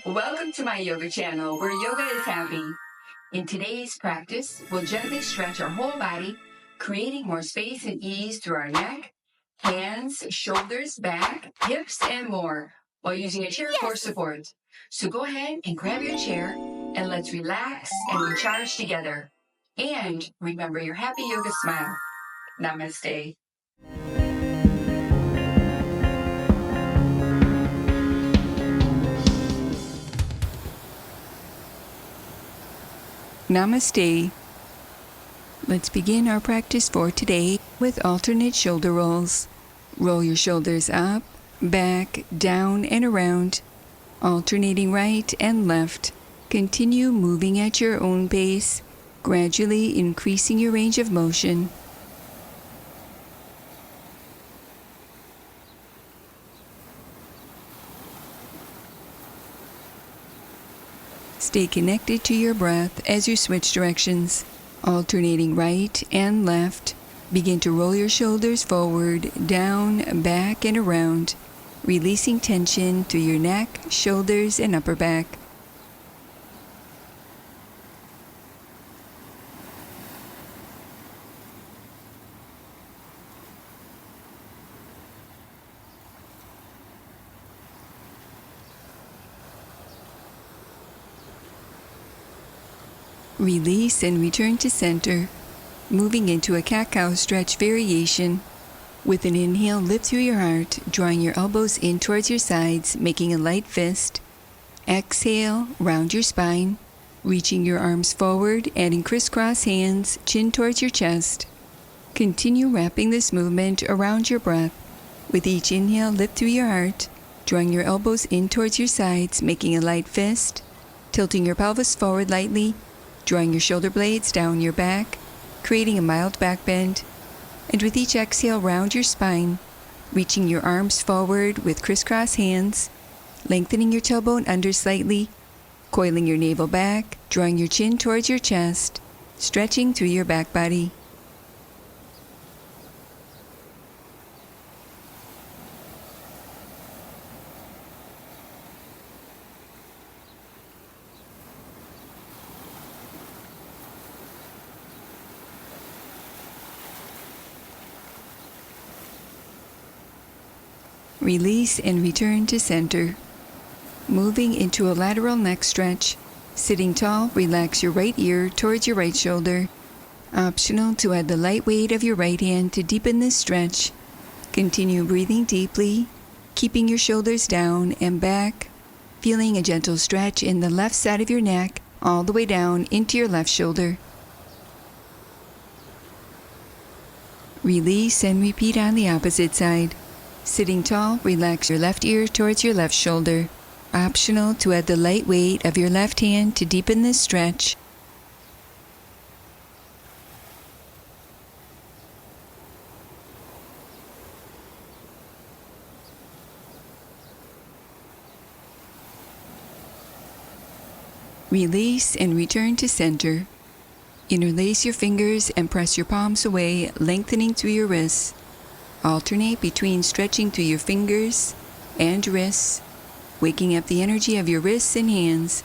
Welcome to my yoga channel where yoga is happy. In today's practice, we'll gently stretch our whole body, creating more space and ease through our neck, hands, shoulders, back, hips, and more, while using a chair for support. So go ahead and grab your chair and let's relax and recharge together. And remember your happy yoga smile. Namaste. Namaste. Let's begin our practice for today with alternate shoulder rolls. Roll your shoulders up, back, down, and around, alternating right and left. Continue moving at your own pace, gradually increasing your range of motion. Stay connected to your breath as you switch directions, alternating right and left. Begin to roll your shoulders forward, down, back, and around, releasing tension through your neck, shoulders, and upper back. Release and return to center, moving into a cat-cow stretch variation. With an inhale, lift through your heart, drawing your elbows in towards your sides, making a light fist. Exhale, round your spine, reaching your arms forward, adding crisscross hands, chin towards your chest. Continue wrapping this movement around your breath. With each inhale, lift through your heart, drawing your elbows in towards your sides, making a light fist, tilting your pelvis forward lightly, drawing your shoulder blades down your back, creating a mild back bend. And with each exhale, round your spine, reaching your arms forward with crisscross hands, lengthening your tailbone under slightly, coiling your navel back, drawing your chin towards your chest, stretching through your back body. Release and return to center. Moving into a lateral neck stretch. Sitting tall, relax your right ear towards your right shoulder. Optional to add the light weight of your right hand to deepen this stretch. Continue breathing deeply, keeping your shoulders down and back, feeling a gentle stretch in the left side of your neck all the way down into your left shoulder. Release and repeat on the opposite side. Sitting tall, relax your left ear towards your left shoulder. Optional to add the light weight of your left hand to deepen this stretch. Release and return to center. Interlace your fingers and press your palms away, lengthening through your wrists. Alternate between stretching through your fingers and wrists, waking up the energy of your wrists and hands.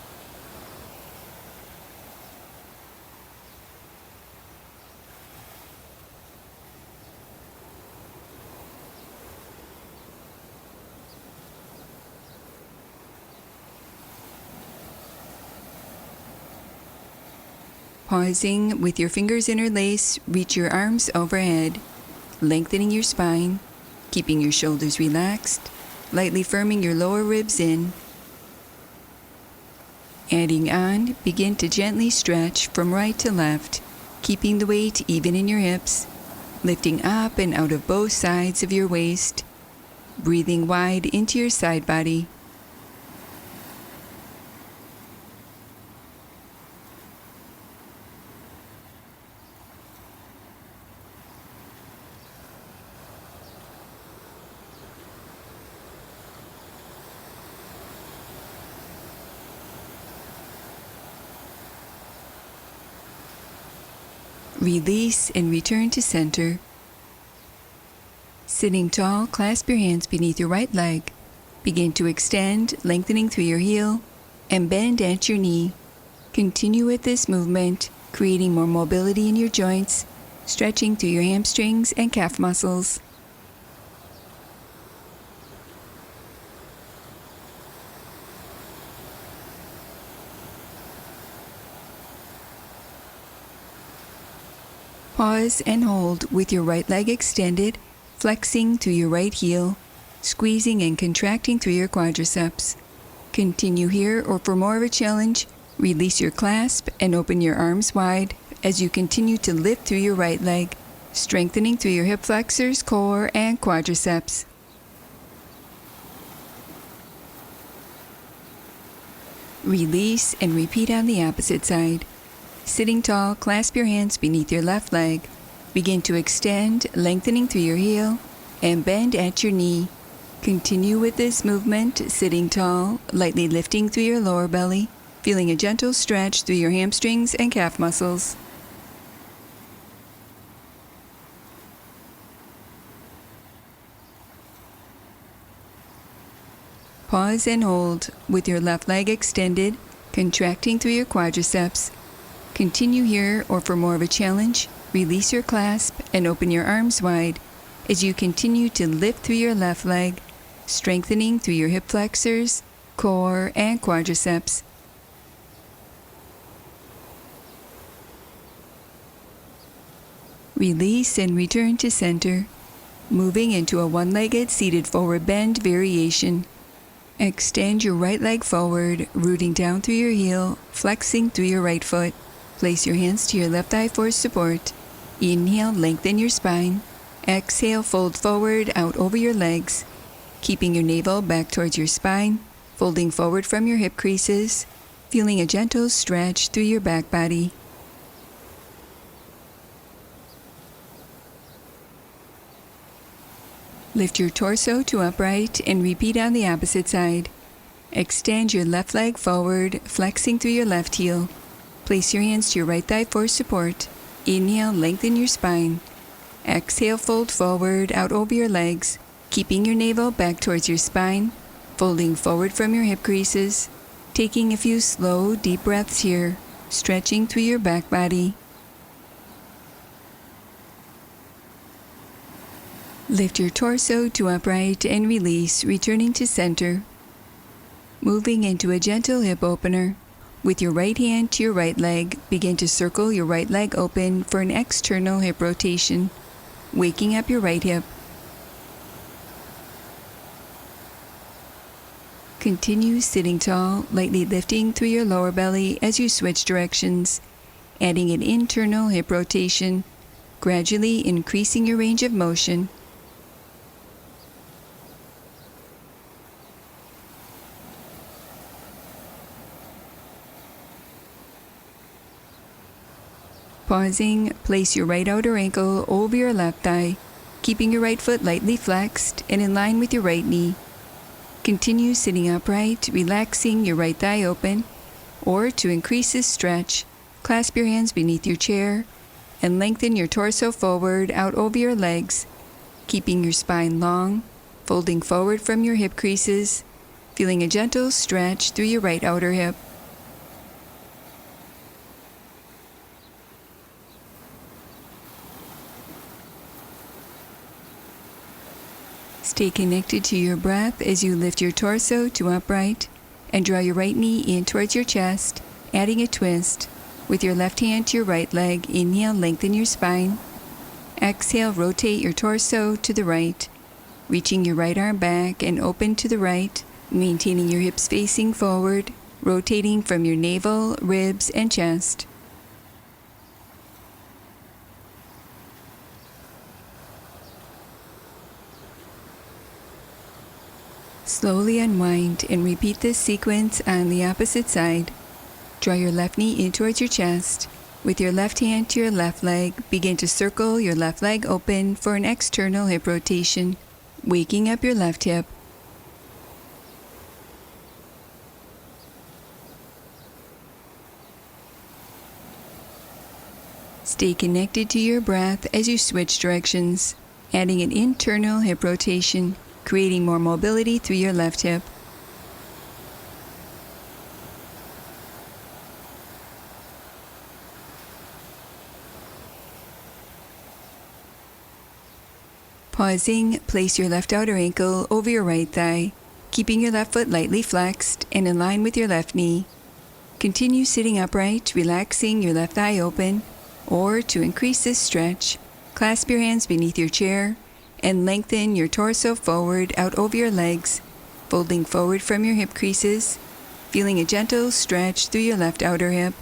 Pausing with your fingers interlaced, reach your arms overhead, lengthening your spine, keeping your shoulders relaxed, lightly firming your lower ribs in. Adding on, begin to gently stretch from right to left, keeping the weight even in your hips, lifting up and out of both sides of your waist, breathing wide into your side body. Release and return to center. Sitting tall, clasp your hands beneath your right leg. Begin to extend, lengthening through your heel, and bend at your knee. Continue with this movement, creating more mobility in your joints, stretching through your hamstrings and calf muscles. Pause and hold with your right leg extended, flexing through your right heel, squeezing and contracting through your quadriceps. Continue here, or for more of a challenge, release your clasp and open your arms wide as you continue to lift through your right leg, strengthening through your hip flexors, core, and quadriceps. Release and repeat on the opposite side. Sitting tall, clasp your hands beneath your left leg. Begin to extend, lengthening through your heel, and bend at your knee. Continue with this movement, sitting tall, lightly lifting through your lower belly, feeling a gentle stretch through your hamstrings and calf muscles. Pause and hold with your left leg extended, contracting through your quadriceps. Continue here, or for more of a challenge, release your clasp and open your arms wide as you continue to lift through your left leg, strengthening through your hip flexors, core, and quadriceps. Release and return to center, moving into a one-legged seated forward bend variation. Extend your right leg forward, rooting down through your heel, flexing through your right foot. Place your hands to your left thigh for support. Inhale, lengthen your spine. Exhale, fold forward out over your legs, keeping your navel back towards your spine, folding forward from your hip creases, feeling a gentle stretch through your back body. Lift your torso to upright and repeat on the opposite side. Extend your left leg forward, flexing through your left heel. Place your hands to your right thigh for support. Inhale, lengthen your spine. Exhale, fold forward out over your legs, keeping your navel back towards your spine, folding forward from your hip creases. Taking a few slow, deep breaths here, stretching through your back body. Lift your torso to upright and release, returning to center. Moving into a gentle hip opener. With your right hand to your right leg, begin to circle your right leg open for an external hip rotation, waking up your right hip. Continue sitting tall, lightly lifting through your lower belly as you switch directions, adding an internal hip rotation, gradually increasing your range of motion. Pausing, place your right outer ankle over your left thigh, keeping your right foot lightly flexed and in line with your right knee. Continue sitting upright, relaxing your right thigh open, or to increase this stretch, clasp your hands beneath your chair and lengthen your torso forward out over your legs, keeping your spine long, folding forward from your hip creases, feeling a gentle stretch through your right outer hip. Stay connected to your breath as you lift your torso to upright and draw your right knee in towards your chest, adding a twist. With your left hand to your right leg, inhale, lengthen your spine. Exhale, rotate your torso to the right, reaching your right arm back and open to the right, maintaining your hips facing forward, rotating from your navel, ribs, and chest. Slowly unwind and repeat this sequence on the opposite side. Draw your left knee in towards your chest. With your left hand to your left leg, begin to circle your left leg open for an external hip rotation, waking up your left hip. Stay connected to your breath as you switch directions, adding an internal hip rotation, creating more mobility through your left hip. Pausing, place your left outer ankle over your right thigh, keeping your left foot lightly flexed and in line with your left knee. Continue sitting upright, relaxing your left thigh open, or to increase this stretch, clasp your hands beneath your chair and lengthen your torso forward out over your legs, folding forward from your hip creases, feeling a gentle stretch through your left outer hip.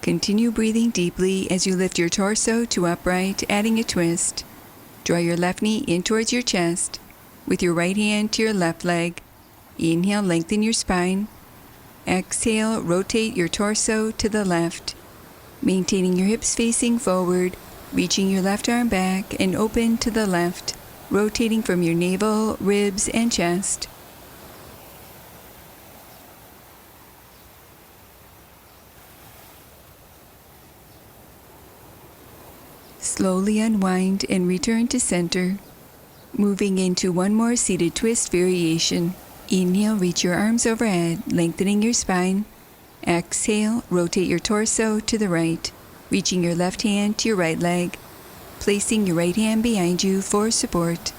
Continue breathing deeply as you lift your torso to upright, adding a twist. Draw your left knee in towards your chest. With your right hand to your left leg. Inhale, lengthen your spine. Exhale, rotate your torso to the left. Maintaining your hips facing forward, reaching your left arm back and open to the left, rotating from your navel, ribs, and chest. Slowly unwind and return to center. Moving into one more seated twist variation. Inhale, reach your arms overhead, lengthening your spine. Exhale, rotate your torso to the right, reaching your left hand to your right leg, placing your right hand behind you for support.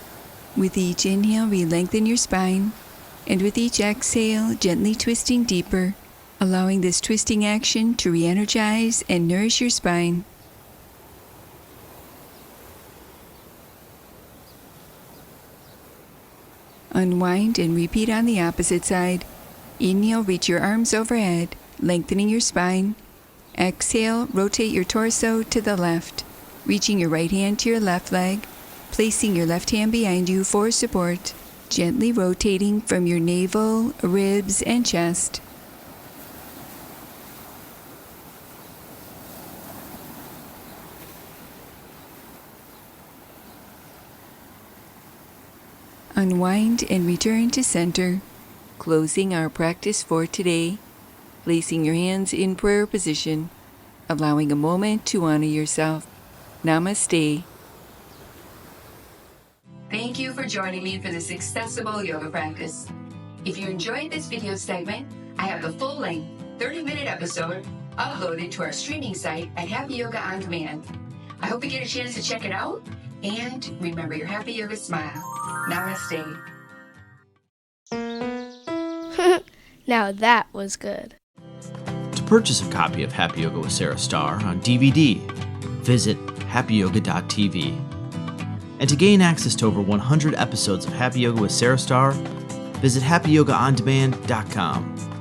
With each inhale, re-lengthen your spine, and with each exhale, gently twisting deeper, allowing this twisting action to re-energize and nourish your spine. Unwind and repeat on the opposite side. Inhale, reach your arms overhead, lengthening your spine. Exhale, rotate your torso to the left, reaching your right hand to your left leg, placing your left hand behind you for support, gently rotating from your navel, ribs, and chest. Unwind and return to center. Closing our practice for today, placing your hands in prayer position, allowing a moment to honor yourself. Namaste. Thank you for joining me for this accessible yoga practice. If you enjoyed this video segment, I have the full-length 30-minute episode uploaded to our streaming site at Happy Yoga On Demand. I hope you get a chance to check it out, and remember your happy yoga smile. Namaste. Now that was good. To purchase a copy of Happy Yoga with Sarah Starr on DVD, visit happyyoga.tv. And to gain access to over 100 episodes of Happy Yoga with Sarah Starr, visit happyyogaondemand.com.